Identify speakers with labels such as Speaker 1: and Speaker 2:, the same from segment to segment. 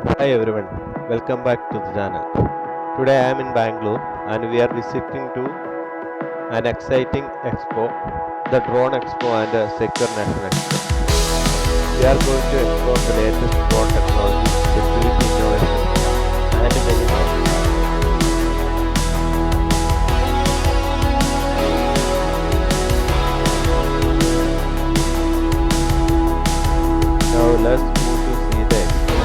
Speaker 1: Hi everyone, welcome back to the channel. Today I am in Bangalore and we are visiting to an exciting expo, the Drone Expo and the Secure Nation Expo. We are going to explore the latest drone technology, security innovation and many more. Now let's move to see the expo.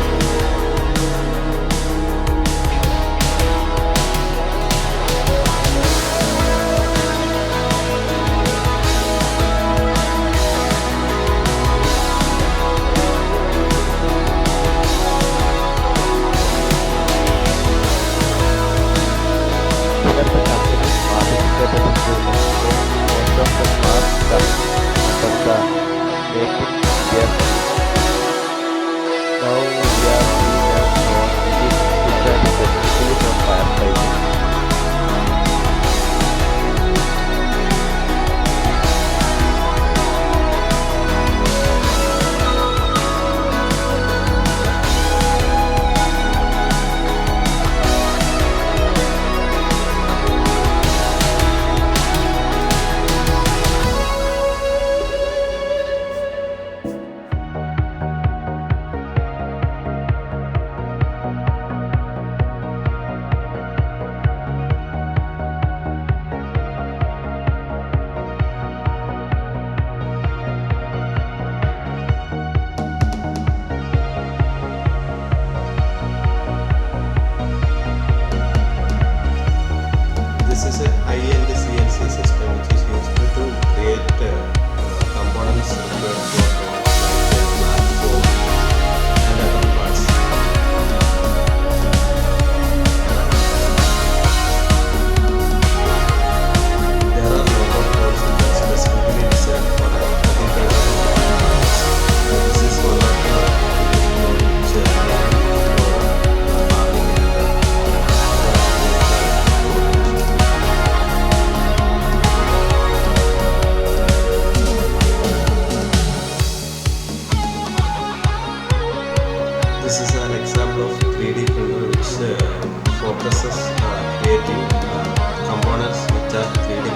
Speaker 1: Here the companies participated in the expo. Most of the parts come under the Make in India scheme. Now we are seeing a drone which is designed specifically for firefighting.
Speaker 2: This is a high-end CNC system which is used to create components required for like platform and other parts. There are a lot of tools that specifically designed for agriculture applications. This is one of the which for farming and other This is an example of 3D printer which focuses creating components which are 3D